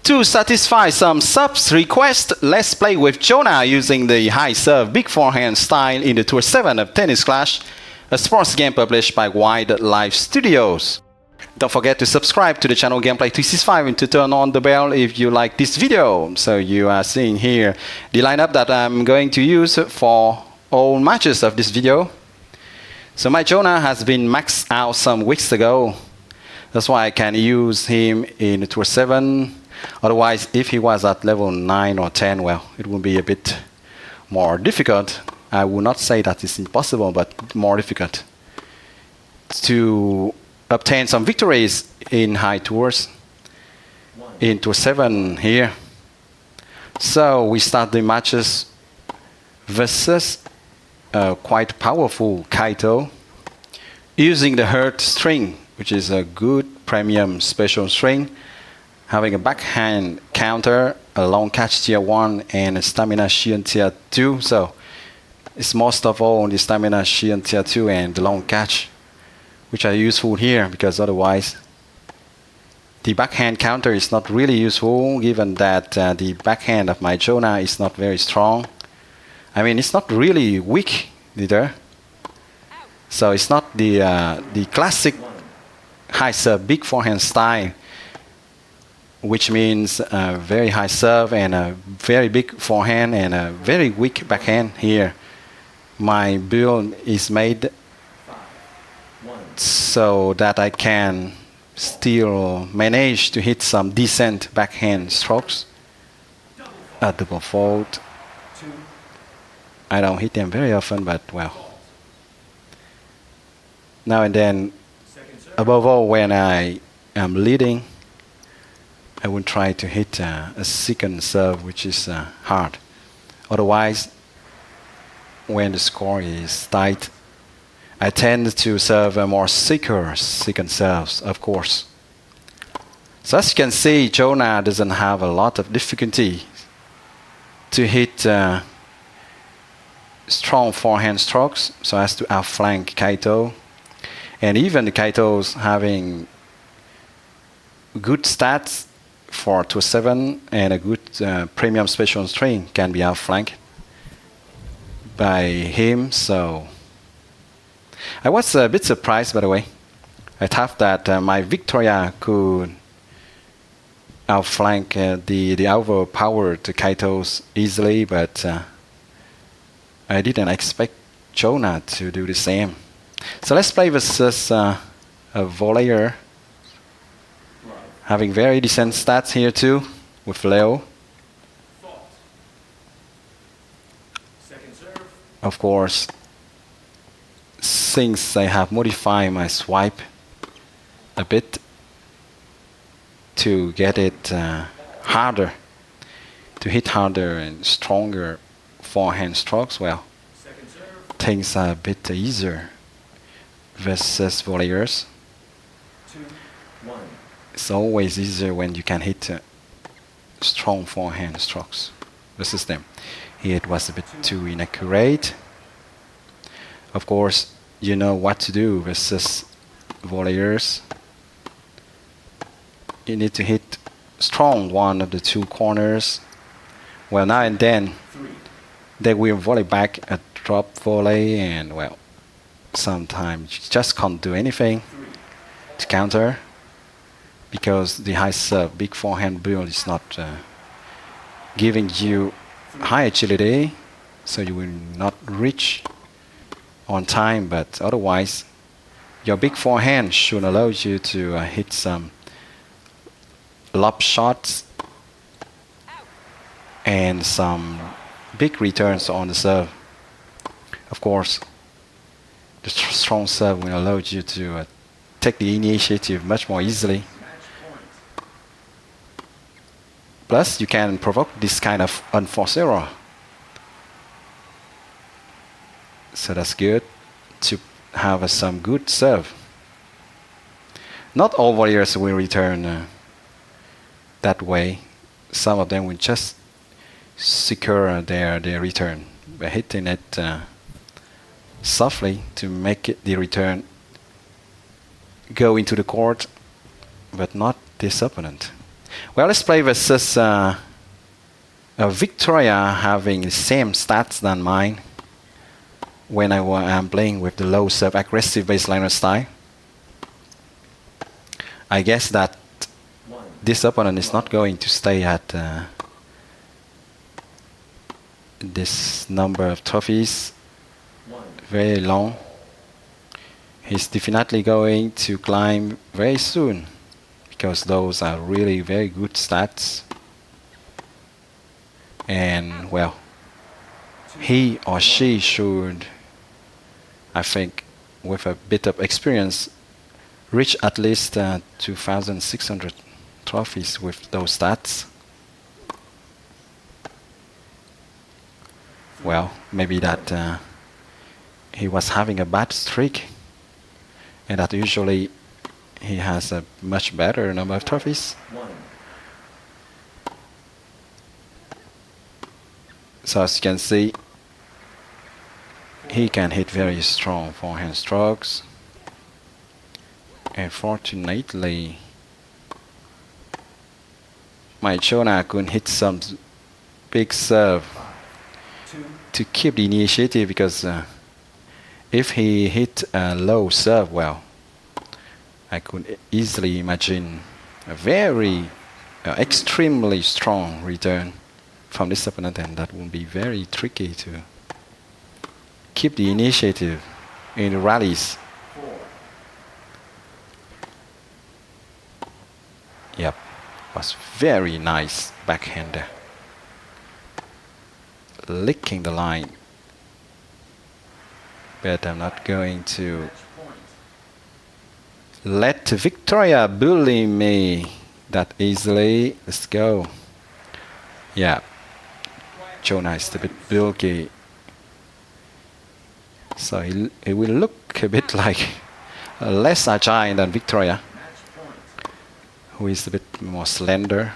To satisfy some subs request, let's play with Jonah using the high serve big forehand style in the Tour 7 of Tennis Clash, a sports game published by Wildlife Studios. Don't forget to subscribe to the channel Gameplay 365 and to turn on the bell if you like this video. So you are seeing here the lineup that I'm going to use for all matches of this video. So my Jonah has been maxed out some weeks ago. That's why I can use him in Tour 7. Otherwise, if he was at level 9 or 10, well, it would be a bit more difficult. I would not say that it's impossible, but more difficult to obtain some victories in high tours, in Tour 7 here. So we start the matches versus a quite powerful Kaito using the Hurt string, which is a good premium special string, having a backhand counter, a long catch tier 1, and a stamina Shion tier 2. So it's most of all the stamina Shion tier 2 and the long catch, which are useful here, because otherwise the backhand counter is not really useful, given that the backhand of my Jonah is not very strong. I mean, it's not really weak either. So it's not the classic high serve big forehand style, which means a very high serve and a very big forehand and a very weak backhand here. My build is made so that I can still manage to hit some decent backhand strokes. A double fault. I don't hit them very often, but well, now and then, above all when I am leading, I will try to hit a second serve, which is hard. Otherwise, when the score is tight, I tend to serve a more secure second serves, of course. So as you can see, Jonah doesn't have a lot of difficulty to hit strong forehand strokes, so as to outflank Kaito. And even the Kaito's having good stats for Tour 7 and a good premium special string can be outflanked by him. So I was a bit surprised, by the way. I thought that my Victoria could outflank the overpowered Kaitos easily, but I didn't expect Jonah to do the same. So let's play versus a volleyer, having very decent stats here too, with Leo. Of course, since I have modified my swipe a bit to get it harder, to hit harder and stronger forehand strokes, well, things are a bit easier versus volleyers. It's always easier when you can hit strong forehand strokes versus them. Here it was a bit too inaccurate. Of course, you know what to do versus volleyers. You need to hit strong one of the two corners. Well, now and then they will volley back a drop volley, and well, sometimes you just can't do anything to counter, because the high serve big forehand build is not giving you high agility, so you will not reach on time. But otherwise, your big forehand should allow you to hit some lob shots and some big returns on the serve. Of course, the strong serve will allow you to take the initiative much more easily. Plus, you can provoke this kind of unforced error. So that's good to have some good serve. Not all volleyers will return that way. Some of them will just secure their return by hitting it softly to make it the return go into the court, but not this opponent. Well, let's play versus Victoria having the same stats than mine when I'm playing with the low serve aggressive baseliner style. I guess that this opponent is not going to stay at this number of trophies very long. He's definitely going to climb very soon because those are really very good stats. And well, he or she should, I think, with a bit of experience, reach at least 2,600 trophies with those stats. Well, maybe that he was having a bad streak, and that usually he has a much better number of trophies. So as you can see, he can hit very strong forehand strokes. And fortunately, my Jonah could hit some big serve to keep the initiative, because if he hit a low serve, well, I could easily imagine a very extremely strong return from this opponent, and that would be very tricky to keep the initiative in the rallies. Yep, was very nice backhander, licking the line. But I'm not going to let Victoria bully me that easily. Let's go. Yeah, Jonah is a bit bulky, so he will look a bit like less agile than Victoria, who is a bit more slender.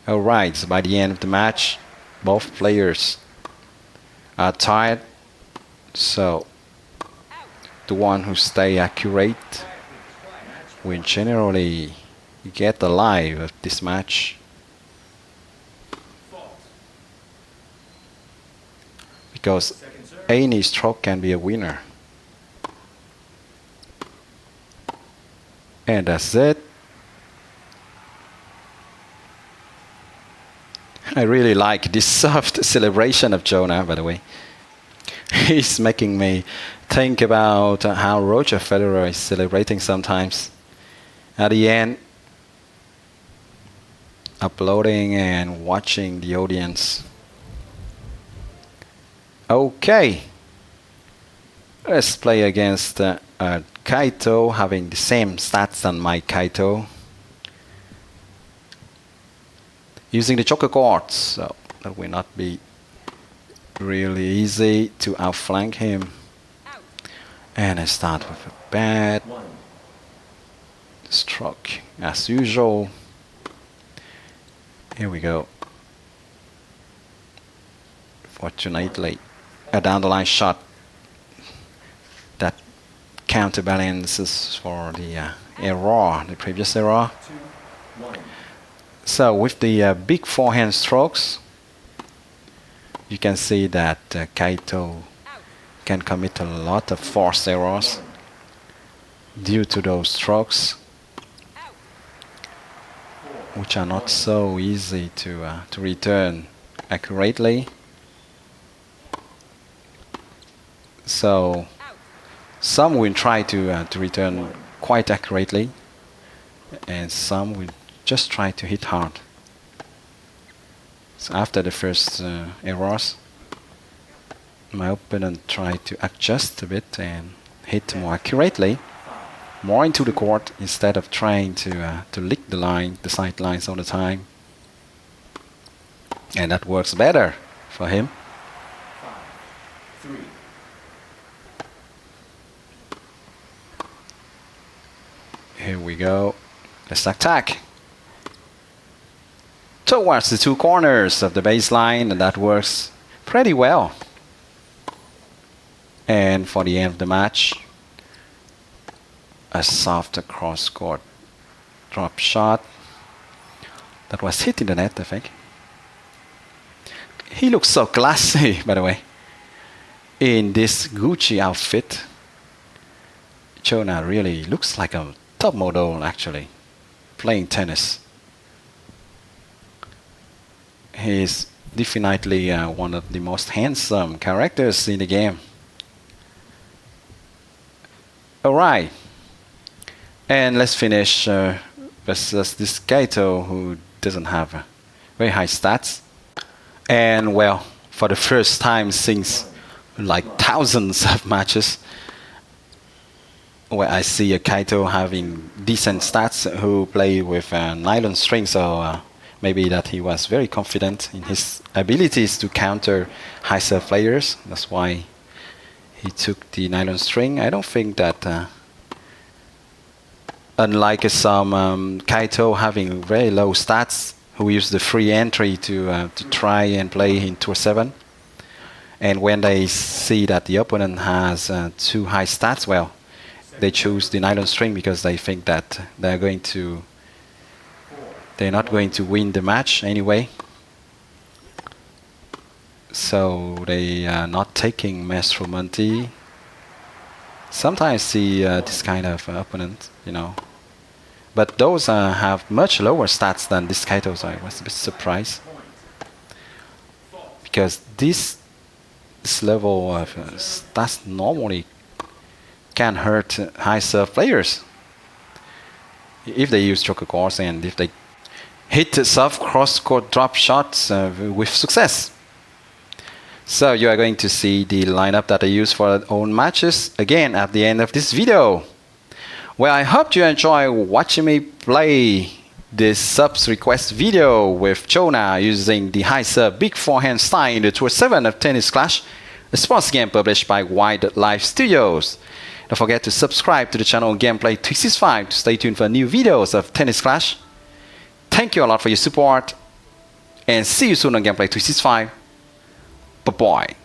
Alright, so by the end of the match, both players are tied. So the one who stay accurate will generally get the live of this match. Because any stroke can be a winner. And that's it. I really like this soft celebration of Jonah, by the way. He's making me think about how Roger Federer is celebrating sometimes. At the end, uploading and watching the audience. Okay. Let's play against Kaito, having the same stats than my Kaito. Using the joker cards, so that will not be really easy to outflank him. And I start with a bad stroke, as usual. Here we go. Fortunately, a down the line shot that counterbalances for the error, the previous error. So with the big forehand strokes, you can see that Kaito can commit a lot of force errors due to those strokes, which are not so easy to return accurately. So some will try to return quite accurately, and some will just try to hit hard. So after the first errors, my opponent tried to adjust a bit and hit more accurately, more into the court, instead of trying to lick the line, the side lines all the time. And that works better for him. 5, 3. Here we go. Let's attack towards the two corners of the baseline, and that works pretty well. And for the end of the match, a soft cross-court drop shot that was hit in the net, I think. He looks so classy, by the way, in this Gucci outfit. Jonah really looks like a top model, actually, playing tennis. He's definitely one of the most handsome characters in the game. Alright, and let's finish versus this Kaito, who doesn't have very high stats. And well, for the first time since like thousands of matches, where I see a Kaito having decent stats who play with nylon string, so maybe that he was very confident in his abilities to counter high serve players. That's why he took the nylon string. I don't think that, unlike some Kaito having very low stats, who use the free entry to try and play in Tour 7. And when they see that the opponent has too high stats, well, they choose the nylon string because they think that they're not going to win the match anyway. So they are not taking Maestro Monti. Sometimes I see this kind of opponent, you know. But those have much lower stats than this Kaito, so I was a bit surprised. Because this level of stats normally can hurt high serve players if they use choker course and if they hit soft cross-court drop shots with success. So you are going to see the lineup that I use for their own matches again at the end of this video. Well, I hope you enjoy watching me play this subs request video with Jonah using the high serve big forehand style in the Tour 7 of Tennis Clash, a sports game published by Wildlife Studios. Don't forget to subscribe to the channel Gameplay 365 to stay tuned for new videos of Tennis Clash. Thank you a lot for your support, and see you soon on Gameplay 365. Bye-bye.